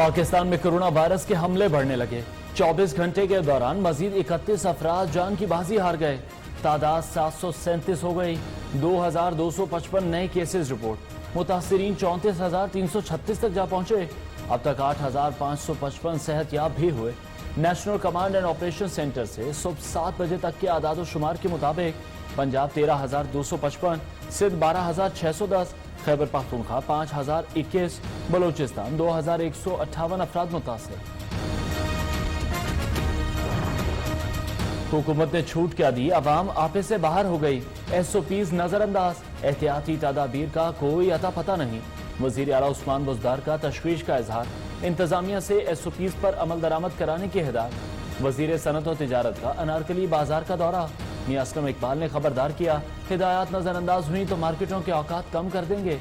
पाकिस्तान में corona virus के हमले बढ़ने लगे। 24 घंटे के दौरान मजीद 31 अफराद जान की बाजी हार गए। तादाद 737 हो गई। 2255 नए केसेस रिपोर्ट। मुतासरीन 34,336 तक जा पहुंचे। अब तक 8,555 सेहतयाब भी हुए। National command and operation centre से सुबह 7 बजे तक के आदाद शुमार के मुताबिक पंजाब 13,255, सिंध 12,610, खैबर पख्तूनख्वा 5,021, बलूचिस्तान 2,158 अफराद मुतासर। हुकूमत ने छूट क्या दी, अवाम आपे से बाहर हो गई। SOPs नजरअंदाज, एहतियाती तदाबीर का कोई अता पता नहीं। वजीर आला उस्मान बुज़दार का तशवीश का इजहार। इंतजामिया से SOPs पर अमल दरामद कराने की हिदायत। वजीर सनत और तिजारत का अनारकली बाजार का दौरा। मियां असलम इकबाल ने खबरदार किया, हिदायत नजरअंदाज हुई तो मार्केटों के औकात कम कर देंगे।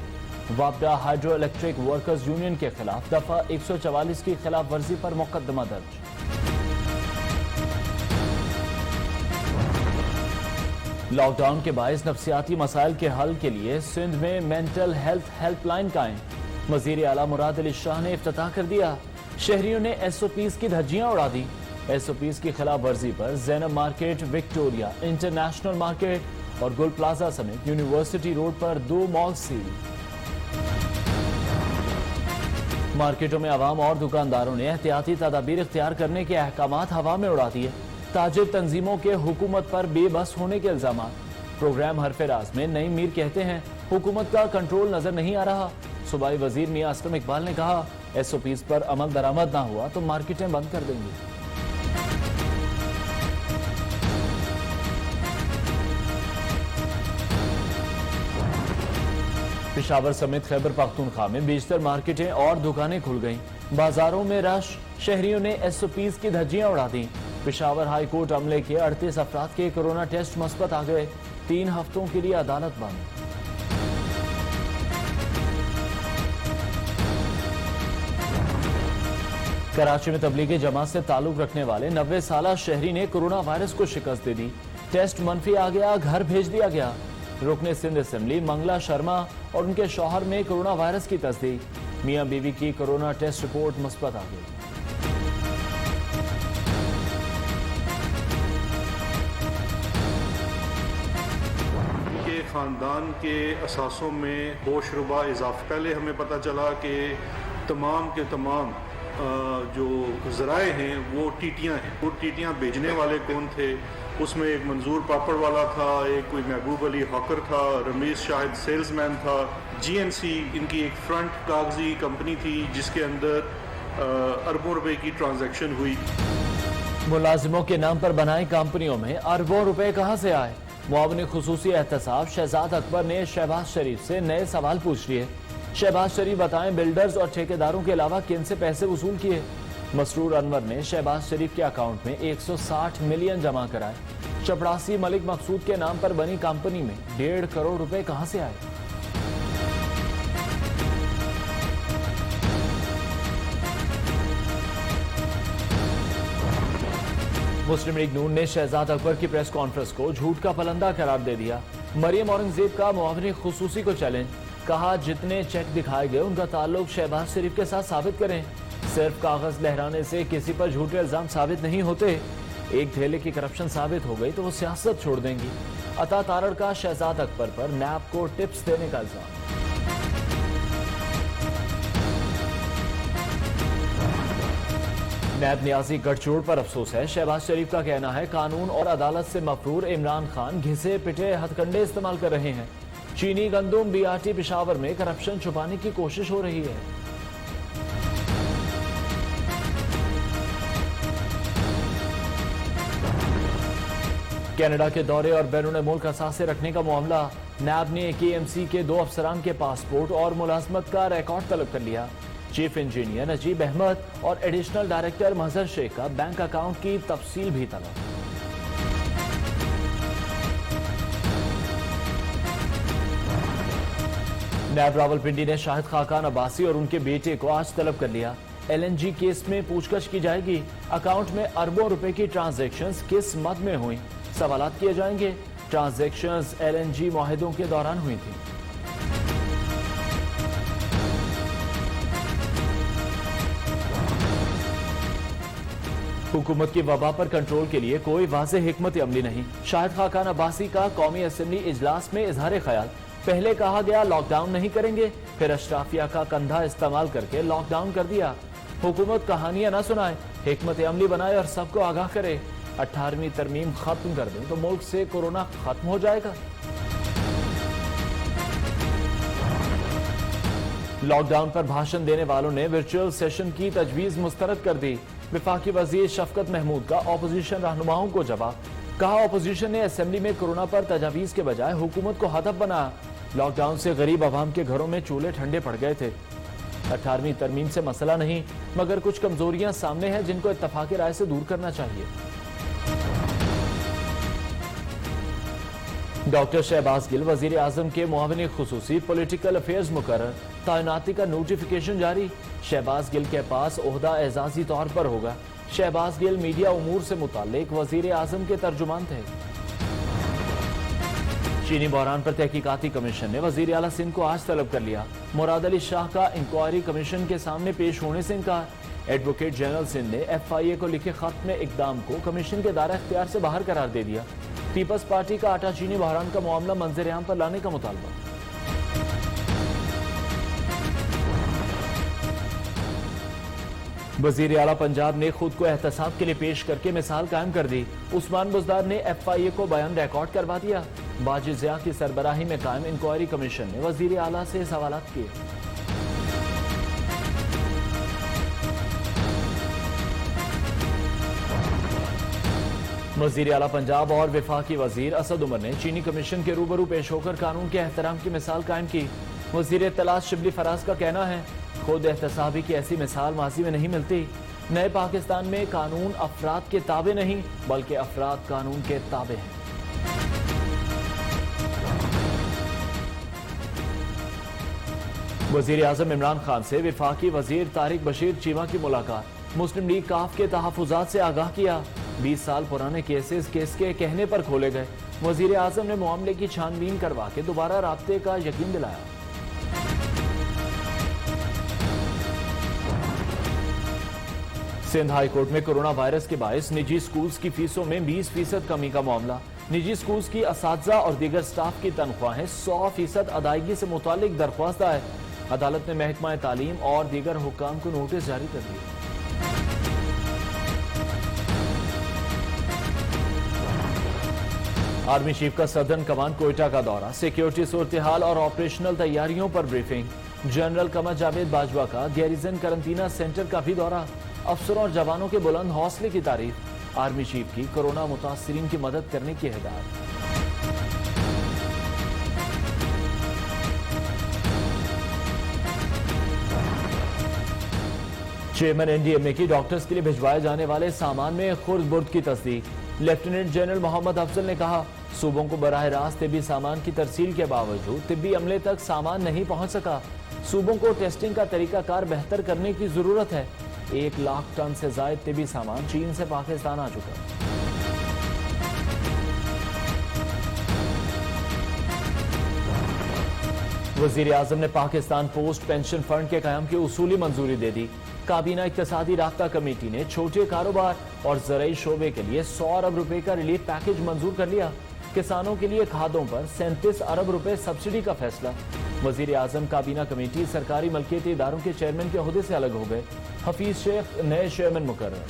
वापडा हाइड्रो इलेक्ट्रिक वर्कर्स यूनियन के खिलाफ दफा 144 की खिलाफ वर्जी पर मुकदमा दर्ज। लॉकडाउन के बायस नफ्सियाती मसाइल के हल के लिए सिंध में मेंटल हेल्थ हेल्पलाइन कायम। वजीर आला मुराद अली शाह ने इफ्तिताह कर दिया। शहरियों ने SOPs की धज्जियां उड़ा दी। SOPs की खिलाफ वर्जी पर Zainab market, Victoria, international market और गुल प्लाजा समेत यूनिवर्सिटी रोड पर 2 मॉल सील। मार्केटों में आवाम और दुकानदारों ने एहतियाती तदाबीर इख्तियार करने के अहकामात हवा में उड़ा दिए। ताजिर तंजीमों के हुकूमत पर बेबस होने के इल्जाम। प्रोग्राम हरफे राज में नईम मीर कहते हैं, हुकूमत का कंट्रोल नजर नहीं आ रहा। सूबाई वजीर मियां असलम इकबाल ने कहा, SOPs पर अमल दरामद ना हुआ तो मार्केटें बंद कर देंगे। पेशावर समेत खैबर पख्तूनख्वा में बेशतर मार्केटें और दुकानें खुल गईं। बाजारों में रश। शहरियों ने SOPs की धज्जियां उड़ा दी। पेशावर हाई कोर्ट अमले के 38 अफराद के कोरोना टेस्ट मुस्बत आ गए। 3 हफ्तों के लिए अदालत बंद। कराची में तबलीगी जमात से ताल्लुक रखने वाले 90 साला शहरी ने कोरोना वायरस को शिकस्त दे दी। टेस्ट मनफी आ गया, घर भेज दिया गया। रुकने सिंध असेंबली मंगला शर्मा और उनके शौहर में कोरोना वायरस की तस्दीक। मियां बीवी की कोरोना टेस्ट रिपोर्ट मुस्बत आ गई। ख़ानदान के असासों में होशरुबा इजाफा। पहले हमें पता चला कि तमाम के तमाम जो ज़राए हैं वो टीटियाँ हैं। वो टीटियाँ भेजने वाले कौन थे? उसमें एक मंजूर पापड़ वाला था, एक कोई महबूब अली हॉकर था, रमीज शाहिद सेल्समैन था। GNC इनकी एक फ्रंट कागजी कंपनी थी जिसके अंदर अरबों रुपए की ट्रांजैक्शन हुई। मुलाजिमों के नाम पर बनाई कंपनियों में अरबों रुपए कहां से आए? मुआविन खुसूसी एहतसाब शहजाद अकबर ने शहबाज शरीफ से नए सवाल पूछ लिए। शहबाज शरीफ बताएं, बिल्डर्स और ठेकेदारों के अलावा किन से पैसे वसूल किए? मसरूर अनवर ने शहबाज शरीफ के अकाउंट में 160 मिलियन जमा कराए। चपड़ासी मलिक मकसूद के नाम पर बनी कंपनी में 1.5 करोड़ रुपए कहां से आए? मुस्लिम लीग नून ने शहजाद अकबर की प्रेस कॉन्फ्रेंस को झूठ का पलंदा करार दे दिया। मरियम औरंगजेब का मुआविन खुसूसी को चैलेंज। कहा, जितने चेक दिखाए गए उनका ताल्लुक शहबाज शरीफ के साथ साबित करें। सिर्फ कागज लहराने से किसी पर झूठे इल्जाम साबित नहीं होते। एक धेले की करप्शन साबित हो गई तो वो सियासत छोड़ देंगी। अता तारड़ का शहजाद अकबर पर नैब को टिप्स देने का इल्जाम। नैब नियाजी गठजोड़ पर अफसोस है। शहबाज शरीफ का कहना है, कानून और अदालत से मफरूर इमरान खान घिसे पिटे हथकंडे इस्तेमाल कर रहे हैं। चीनी गंदुम BRT पेशावर में करप्शन छुपाने की कोशिश हो रही है। कनाडा के दौरे और बैरून मुल्क असासे रखने का मामला। नैब ने KMC के 2 अफसरान के पासपोर्ट और मुलाजमत का रिकॉर्ड तलब कर लिया। चीफ इंजीनियर नजीब अहमद और एडिशनल डायरेक्टर महजर शेख का बैंक अकाउंट की तफसील भी तलब। नैब रावलपिंडी ने शाहिद खाकान अब्बासी और उनके बेटे को आज तलब कर लिया। LNG केस में पूछताछ की जाएगी। अकाउंट में अरबों रुपए की ट्रांजैक्शंस किस मद में हुई, सवालात किए जाएंगे। ट्रांजैक्शंस LNG मुआहिदों के दौरान हुई थी। हुकूमत की वबा पर कंट्रोल के लिए कोई वाज़ेह हिकमत अमली नहीं। शाहिद खाकान अब्बासी का कौमी असेंबली इजलास में इजहार ख्याल। पहले कहा गया लॉकडाउन नहीं करेंगे, फिर अशराफिया का कंधा इस्तेमाल करके लॉकडाउन कर दिया। हुकूमत कहानियां न सुनाए, हिकमत अमली बनाए और सबको आगाह करे। 18वीं तरमीम खत्म कर दें तो मुल्क से कोरोना खत्म हो जाएगा। लॉकडाउन पर भाषण देने वालों ने वर्चुअल सेशन की तजवीज मुस्तरद कर दी। वफाकी वजीर शफकत महमूद का ऑपोजिशन रहनुमाओं को जवाब। कहा ऑपोजिशन ने असेंबली में कोरोना पर तजावीज के बजाय हुकूमत को हदफ बनाया। लॉकडाउन से गरीब आवाम के घरों में चूल्हे ठंडे पड़ गए थे। 18वीं तरमीम से मसला नहीं, मगर कुछ कमजोरियां सामने हैं जिनको इत्तफाक़ी राय से दूर करना चाहिए। डॉक्टर शहबाज गिल वजीर आजम के मुआविन खुसूसी पॉलिटिकल अफेयर्स मुकर्रर, तैनाती का नोटिफिकेशन जारी। शहबाज गिल के पास ओहदा एजाजी तौर पर होगा। शहबाज गिल मीडिया उमूर से मुताल्लिक वजीर आजम के तर्जुमान थे। चीनी बहरान पर तहकीकाती कमीशन ने वजीर आला सिंध को आज तलब कर लिया। मुराद अली शाह का इंक्वायरी कमीशन के सामने पेश होने से इनकार। एडवोकेट जनरल सिंध ने FIA को लिखे खत में इकदाम को कमीशन के दायरा इख्तियार से बाहर करार दे दिया। पीपल्स पार्टी का आटा चीनी बहरान का मामला मंजर-ए-आम पर लाने का मुतालबा। वजीर आला पंजाब ने खुद को एहतसाब के लिए पेश करके मिसाल कायम कर दी। उस्मान बुज़दार ने FIA को बयान रिकॉर्ड करवा दिया। बाजी ज़िया की सरबराही में कायम इंक्वायरी कमीशन ने वजीर आला से सवालात किए। वजीर आला पंजाब और वफाकी वजीर असद उमर ने चीनी कमीशन के रूबरू पेश होकर कानून के एहतराम की मिसाल कायम की। वजीर इत्तलात शिबली फराज का कहना है, खुद एहतसाबी की ऐसी मिसाल माजी में नहीं मिलती। नए पाकिस्तान में कानून अफराद के ताबे नहीं, बल्कि अफराद कानून के ताबे हैं। वजीर आजम इमरान खान से वफाकी वजीर तारिक बशीर चीमा की मुलाकात। मुस्लिम लीग काफ के तहफुजात से आगाह किया। 20 साल पुराने केसेस केस के कहने पर खोले गए। वजीर आजम ने मामले की छानबीन करवा के दोबारा राब्ते का यकीन दिलाया। सिंध हाई कोर्ट में कोरोना वायरस के बायस निजी स्कूल्स की फीसों में 20% कमी का मामला। निजी स्कूल्स की असातिज़ा और दीगर स्टाफ की तनख्वाहें 100% अदायगी से मुतालिक दरख्वास्त है। अदालत ने महकमा तालीम और दीगर हुक्काम को नोटिस जारी कर दिया। आर्मी चीफ का सदर्न कमान कोयटा का दौरा। सिक्योरिटी सूरत हाल और ऑपरेशनल तैयारियों पर ब्रीफिंग। जनरल कमर जावेद बाजवा का गैरिजन करंटीना सेंटर का भी दौरा। अफसरों और जवानों के बुलंद हौसले की तारीफ। आर्मी चीफ की कोरोना मुतासिरीन की मदद करने की हिदायत। चेयरमैन NDMA की डॉक्टर्स के लिए भिजवाए जाने वाले सामान में खुर्द बुर्द की तस्दीक। लेफ्टिनेंट जनरल मोहम्मद अफजल ने कहा, सूबों को बराह रास्त तिब्बी सामान की तरसील के बावजूद तिब्बी अमले तक सामान नहीं पहुंच सका। सूबों को टेस्टिंग का तरीकाकार बेहतर करने की जरूरत है। 1 लाख टन से जायद तिब्बी सामान चीन से पाकिस्तान आ चुका। वजीर आजम ने पाकिस्तान पोस्ट पेंशन फंड के कयाम की उसूली मंजूरी दे दी। काबीना इक्तसादी राब्ता कमेटी ने छोटे कारोबार और ज़राई शोबे के लिए 100 अरब रुपए का रिलीफ पैकेज मंजूर कर लिया। किसानों के लिए खादों पर 37 अरब रुपए सब्सिडी का फैसला। वजीर आजम काबीना कमेटी सरकारी मलकियती इदारों के चेयरमैन के ओहदे से अलग हो गए। हफीज शेख नए चेयरमैन मुकर्रर।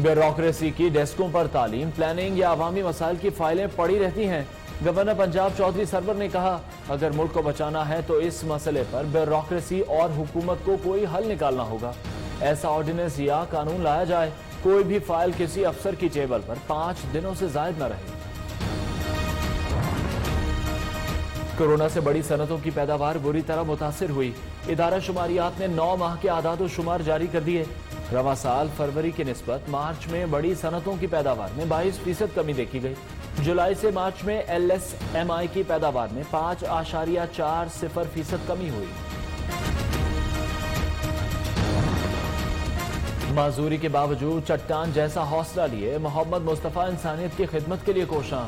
ब्यूरोक्रेसी की डेस्कों पर तालीम, प्लानिंग या अवामी मसाइल की फाइलें पड़ी रहती हैं। गवर्नर पंजाब चौधरी सरवर ने कहा, अगर मुल्क को बचाना है तो इस मसले पर ब्यूरोक्रेसी और हुकूमत को कोई हल निकालना होगा। ऐसा ऑर्डिनेंस या कानून लाया जाए, कोई भी फाइल किसी अफसर की टेबल पर 5 दिनों से जायद न रहे। कोरोना से बड़ी सनतों की पैदावार बुरी तरह मुतासिर हुई। इदारा शुमारियात ने 9 माह के आदाद शुमार जारी कर दिए। रवा साल फरवरी की निस्बत मार्च में बड़ी सनतों की पैदावार में 22% कमी देखी गई। जुलाई से मार्च में LSMI की पैदावार में 5.40% कमी हुई। माजूरी के बावजूद चट्टान जैसा हौसला लिए मोहम्मद मुस्तफा इंसानियत की खिदमत के लिए कोशां।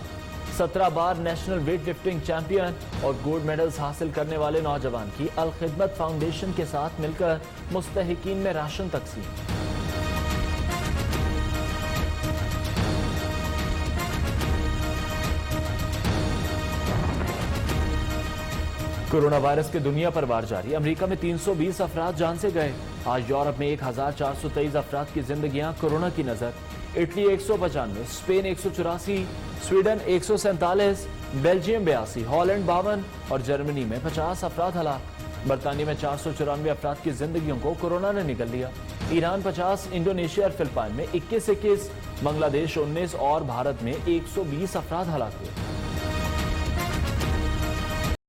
17 बार नेशनल वेट लिफ्टिंग चैंपियन और गोल्ड मेडल्स हासिल करने वाले नौजवान की अल खिदमत फाउंडेशन के साथ मिलकर मुस्तहिकीन में राशन तकसीम। कोरोना वायरस के दुनिया पर वार जारी। अमेरिका में 320 अफराद जान से गए। आज यूरोप में 1423 अफराद की जिंदगियां कोरोना की नजर। Italy 195, Spain 184, Sweden 147, Belgium 82, Holland 52 और जर्मनी में 50 अफराद हलाक। बरतानिया में 494 अफराद की जिंदगियों को कोरोना ने निगल लिया। ईरान 50, इंडोनेशिया और फिलिपाइन में 21, बांग्लादेश 19 और भारत में 120 अफराद हलाक हुए।